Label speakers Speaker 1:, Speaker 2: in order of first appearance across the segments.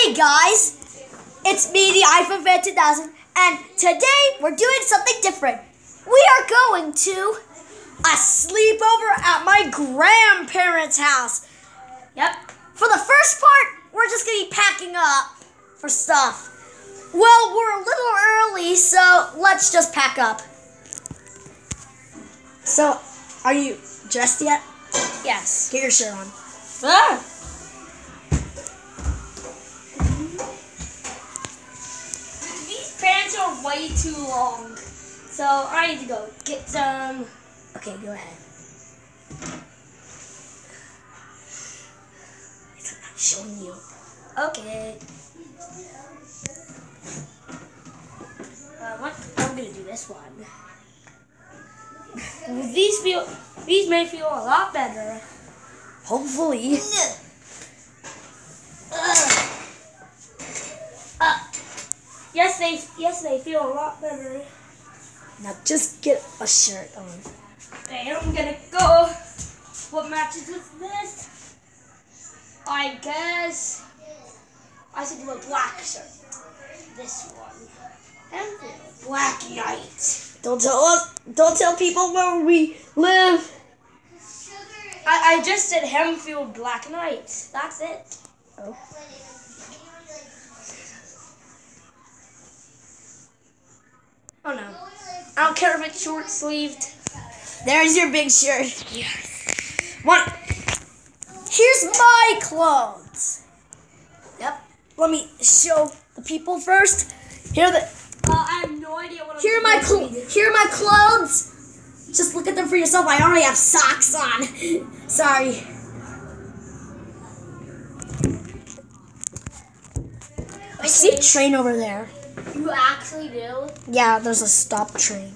Speaker 1: Hey guys, it's me, the iPhone Fan 2000, and today we're doing something different. We are going to a sleepover at my grandparents' house. Yep. For the first part, we're just going to be packing up for stuff. Well, we're a little early, so let's just pack up. So, are you dressed yet?
Speaker 2: Yes.
Speaker 1: Get your shirt on.
Speaker 2: Ah. These pants are way too long, so I need to go get some.
Speaker 1: Okay, go ahead. I'm not showing you.
Speaker 2: Okay. I'm gonna do this one. These may feel a lot better.
Speaker 1: Hopefully.
Speaker 2: Yes, they feel a lot better.
Speaker 1: Now just get a shirt on.
Speaker 2: Okay, I'm gonna go. What matches with this? I guess I should do a black shirt. This one. And black night.
Speaker 1: Don't tell people where we live.
Speaker 2: I just said Hemfield Black Knight. That's it.
Speaker 1: Oh.
Speaker 2: Oh no. I don't care if it's short sleeved.
Speaker 1: There's your big shirt. Yeah. What? Here's my clothes. Yep. Let me show the people first. Here
Speaker 2: I have no idea what I'm
Speaker 1: Here are my clothes. Just look at them for yourself. I already have socks on. Sorry. I see a train over there.
Speaker 2: You actually do?
Speaker 1: Yeah, there's a stop train.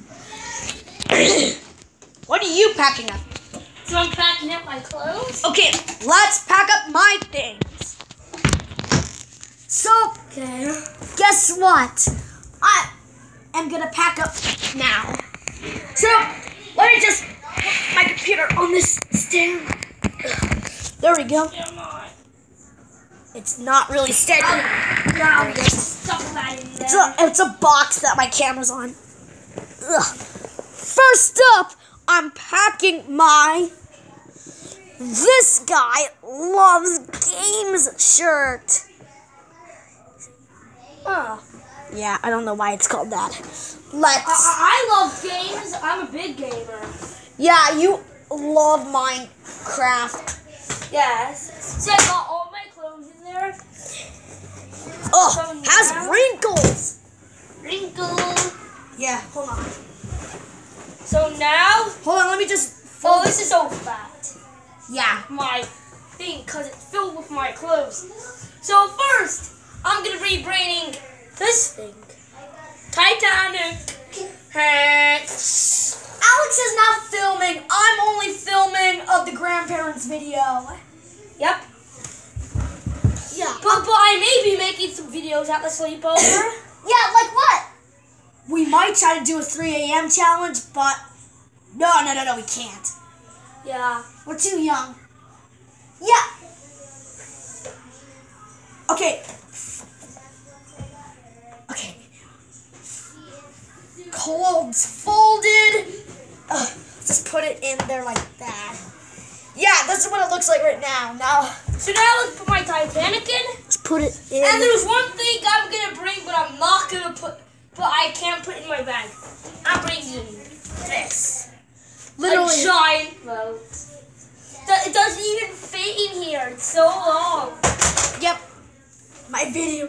Speaker 1: What are you packing up?
Speaker 2: So I'm packing up my clothes?
Speaker 1: Okay, let's pack up my things. So,
Speaker 2: Okay.
Speaker 1: guess what? I am gonna pack up now. So, let me just put my computer on this stand. There we go.
Speaker 2: Come on.
Speaker 1: It's not really steady.
Speaker 2: Now just stuff that in there.
Speaker 1: It's a box that my camera's on. Ugh. First up, I'm packing my "This Guy Loves Games" shirt.
Speaker 2: Oh.
Speaker 1: Yeah, I don't know why it's called that.
Speaker 2: I love games. I'm a big gamer.
Speaker 1: Yeah, you love Minecraft.
Speaker 2: Yes. So I got all my clothes in there.
Speaker 1: Oh,
Speaker 2: So
Speaker 1: has
Speaker 2: now-
Speaker 1: wrinkles.
Speaker 2: Wrinkle.
Speaker 1: Yeah, hold on.
Speaker 2: So now,
Speaker 1: Hold on, let me just
Speaker 2: oh, this is so fat.
Speaker 1: Yeah.
Speaker 2: My thing, because it's filled with my clothes. So first, I'm going to be bringing this thing. Titanic.
Speaker 1: Alex is not filming. I'm only filming of the grandparents video.
Speaker 2: Yep.
Speaker 1: Yeah.
Speaker 2: But I may be making some videos at the sleepover.
Speaker 1: Yeah, like what? We might try to do a 3 a.m. challenge, but no, we can't.
Speaker 2: Yeah.
Speaker 1: We're too young. Yeah. Okay. Clothes folded. Just put it in there like that. Yeah, this is what it looks like right now.
Speaker 2: So now let's put my Titanic in.
Speaker 1: Let's put it in.
Speaker 2: And there's one thing I'm going to bring, but I'm not going to I can't put in my bag. I'm bringing this.
Speaker 1: Literally.
Speaker 2: A giant boat. It doesn't even fit in here. It's so long.
Speaker 1: Yep. My video.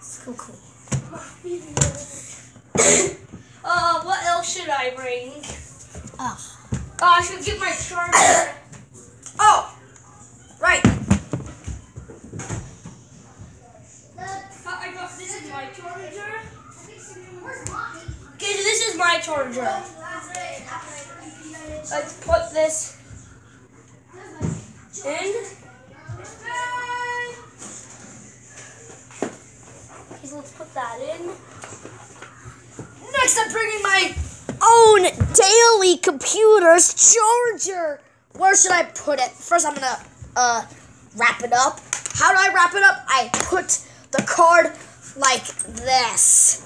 Speaker 1: So cool.
Speaker 2: What else should I bring?
Speaker 1: Oh.
Speaker 2: I should get my charger.
Speaker 1: Oh. Right.
Speaker 2: This is my charger. Okay, so this is my charger. Let's put this in. Okay, so let's put that in.
Speaker 1: Next, I'm bringing my own daily computer's charger. Where should I put it? First, I'm gonna wrap it up. How do I wrap it up? I put the card like this.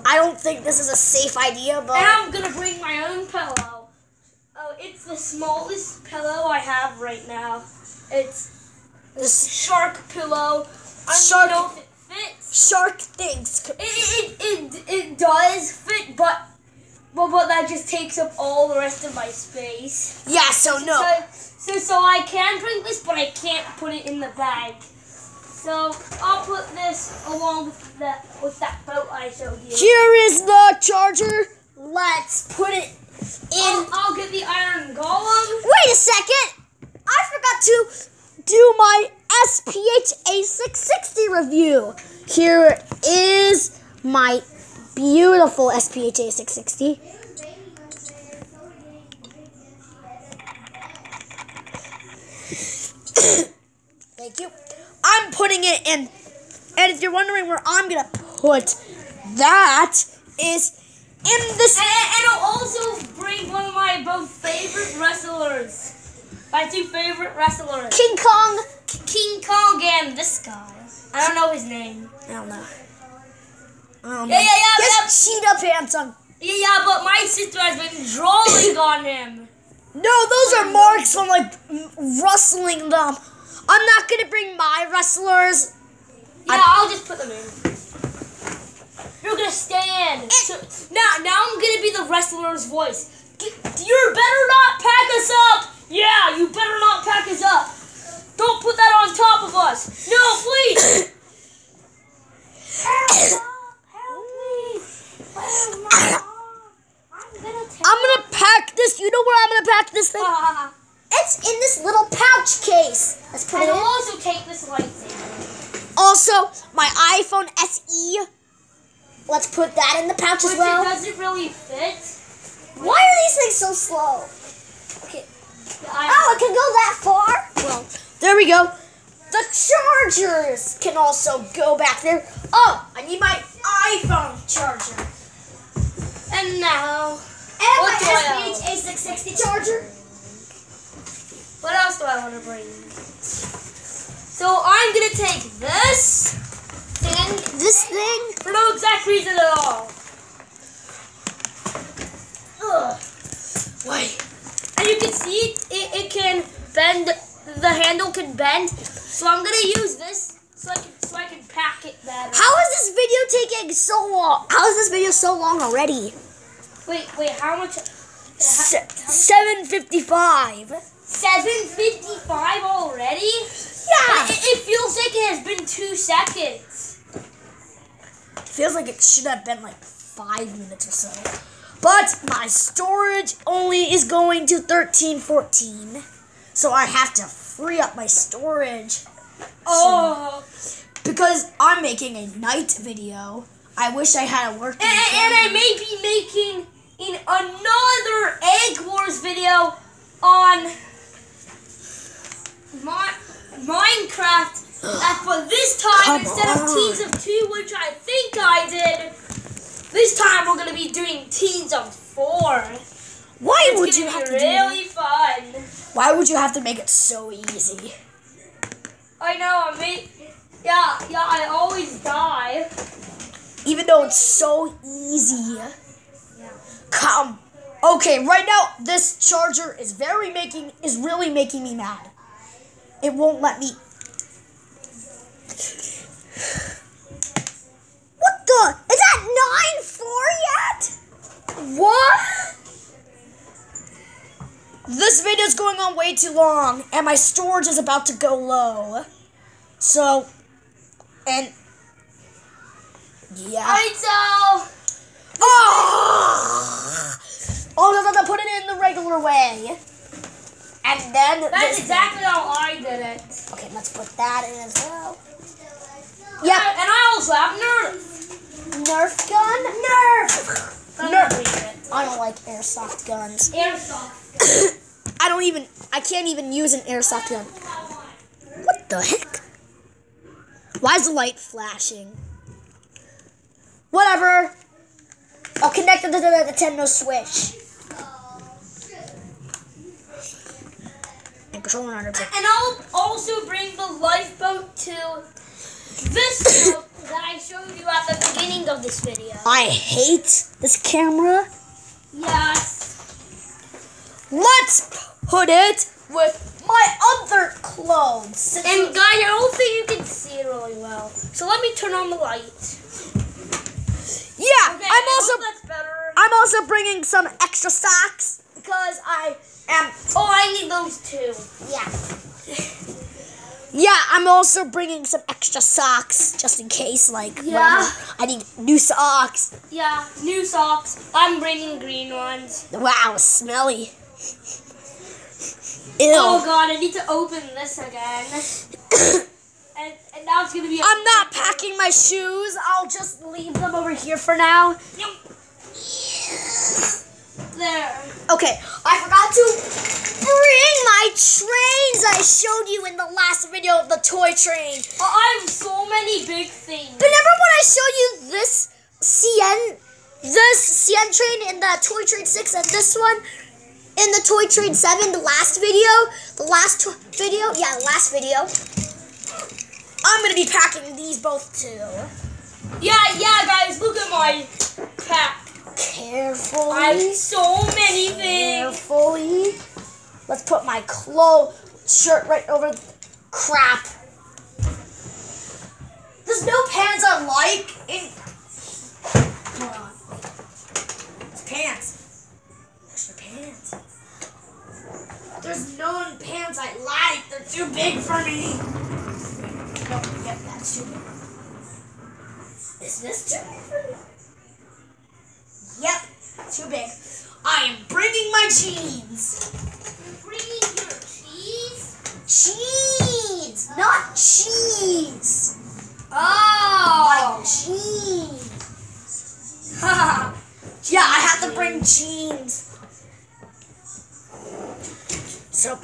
Speaker 1: I don't think this is a safe idea, but...
Speaker 2: And I'm going to bring my own pillow. Oh, it's the smallest pillow I have right now. It's this shark pillow. I don't know if it fits.
Speaker 1: Shark thinks.
Speaker 2: It does fit, but that just takes up all the rest of my space.
Speaker 1: Yeah, so no.
Speaker 2: So I can drink this, but I can't put it in the bag. So I'll put this along with that boat I showed you.
Speaker 1: Here is the charger. Let's put it in.
Speaker 2: I'll get the iron golem.
Speaker 1: Wait a second. I forgot to do my SPH A660 review. Here is my beautiful SPH A660. Thank you. I'm putting it in, and if you're wondering where I'm gonna put that is in this.
Speaker 2: And I'll also bring one of my both favorite wrestlers. My two favorite wrestlers.
Speaker 1: King Kong
Speaker 2: and this guy. I don't know his name.
Speaker 1: I don't know.
Speaker 2: Yeah.
Speaker 1: Yes, Cheetah Pants on.
Speaker 2: Yeah, but my sister has been drawing on him.
Speaker 1: No, those are marks from like rustling them. I'm not gonna bring my wrestlers.
Speaker 2: Yeah, I'll just put them in. You're gonna stand. Now I'm gonna be the wrestler's voice. You better not pack us up. Yeah, you better not pack us up. Don't put that on top of us. No, please. Help me.
Speaker 1: I'm gonna pack this. You know where I'm gonna pack this thing? It's in this little pouch case. Let's put it in.
Speaker 2: I'll also take this lightsaber.
Speaker 1: Also, my iPhone SE. Let's put that in the pouch as well.
Speaker 2: Does it really fit?
Speaker 1: Why are these things so slow? Okay. Oh, it can go that far? Well, there we go. The chargers can also go back there. Oh, I need my iPhone charger.
Speaker 2: And now...
Speaker 1: And my SPH A660 charger.
Speaker 2: What else do I want to bring? So I'm going to take this thing.
Speaker 1: This thing?
Speaker 2: For no exact reason at all. Ugh.
Speaker 1: Wait.
Speaker 2: And you can see it can bend. The handle can bend. So I'm going to use this so I can pack it better.
Speaker 1: How is this video taking so long? How is this video so long already?
Speaker 2: Wait, how much?
Speaker 1: 7:55.
Speaker 2: 7:55 already?
Speaker 1: Yeah.
Speaker 2: It feels like it has been 2 seconds.
Speaker 1: Feels like it should have been like 5 minutes or so. But my storage only is going to 1314. So I have to free up my storage.
Speaker 2: Oh.
Speaker 1: Because I'm making a night video. I wish I had a working
Speaker 2: And I may be making another Egg Wars video on Minecraft. But this time, instead of Teens of 2, which I think I did, this time we're going to be doing Teens of 4.
Speaker 1: Why would you have to do that?
Speaker 2: Really fun.
Speaker 1: Why would you have to make it so easy?
Speaker 2: I know, I always die.
Speaker 1: Even though it's so easy.
Speaker 2: Yeah.
Speaker 1: Come. Okay, right now this charger is really making me mad. It won't let me. What the? Is that 9.4 yet? What? This video is going on way too long, and my storage is about to go low. So, and yeah.
Speaker 2: Alright, so.
Speaker 1: Oh, no, put it in the regular way. And then
Speaker 2: That's exactly how I did it.
Speaker 1: Okay, let's put that in as well.
Speaker 2: Yeah, and I also have Nerf.
Speaker 1: Nerf gun? Nerf! I don't like airsoft guns.
Speaker 2: Airsoft.
Speaker 1: I can't even use an airsoft gun. What the heck? Why is the light flashing? Whatever. I'll connect it to the Nintendo Switch. And controller 100%.
Speaker 2: And I'll also bring the lifeboat to this note that I showed you at the beginning of this video.
Speaker 1: I hate this camera.
Speaker 2: Yes.
Speaker 1: Let's put it with my other clothes.
Speaker 2: And guys, I don't think you can see it really well. So let me turn on the light.
Speaker 1: Yeah,
Speaker 2: Okay, that's better.
Speaker 1: I'm also bringing some extra socks because I am.
Speaker 2: Oh, I need those too.
Speaker 1: Yeah. Yeah, I'm also bringing some extra socks just in case, like,
Speaker 2: Yeah.
Speaker 1: I need new socks.
Speaker 2: Yeah, new socks. I'm bringing green ones.
Speaker 1: Wow, smelly. Ew.
Speaker 2: Oh god, I need to open this again. and now it's gonna be.
Speaker 1: I'm not packing my shoes. I'll just leave them over here for now.
Speaker 2: There.
Speaker 1: Okay, I forgot to bring my trains I showed you in the last video of the toy train.
Speaker 2: Oh, I have so many big things.
Speaker 1: Remember when I showed you this CN train in the Toy Train 6 and this one in the Toy Train 7, the last video? The last video. I'm going to be packing these both too.
Speaker 2: Yeah, guys, look at my pack.
Speaker 1: Carefully.
Speaker 2: I have so many things.
Speaker 1: Carefully. Let's put my shirt right over the crap. There's no pants I like. Hold on. It's pants. Extra pants. There's no pants I like. They're too big for me. No, yep, that's too big. Is this too big for me? Yep, too big. I am bringing my jeans.
Speaker 2: You're bringing your cheese?
Speaker 1: Jeans, not cheese.
Speaker 2: Oh.
Speaker 1: My jeans. Yeah, I have to bring jeans. So,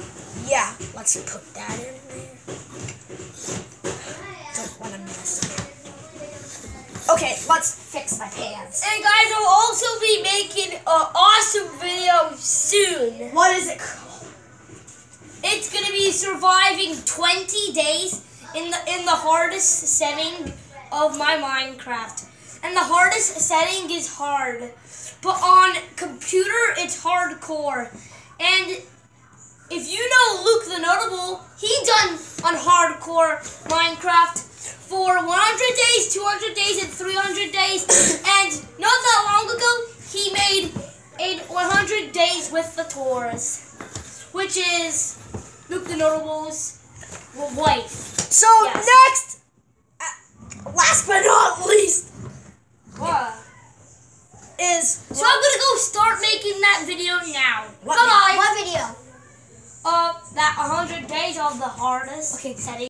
Speaker 1: yeah, let's put that in there. Don't want to mess it. Okay, let's fix my pants.
Speaker 2: And guys, I'll also be making an awesome video soon.
Speaker 1: What is it called?
Speaker 2: It's gonna be surviving 20 days in the hardest setting of my Minecraft. And the hardest setting is hard. But on computer, it's hardcore. And if you know Luke the Notable, he done on hardcore Minecraft for 100 days, 200 days, and 300 days. And not that long ago, he made 100 days with the Taurus, which is Luke the Notable's wife.
Speaker 1: So,
Speaker 2: Yes.
Speaker 1: next, last but not least,
Speaker 2: What?
Speaker 1: is...
Speaker 2: So I'm gonna go start making that video now.
Speaker 1: What
Speaker 2: Bye-bye.
Speaker 1: What video?
Speaker 2: That 100 days of the hardest setting.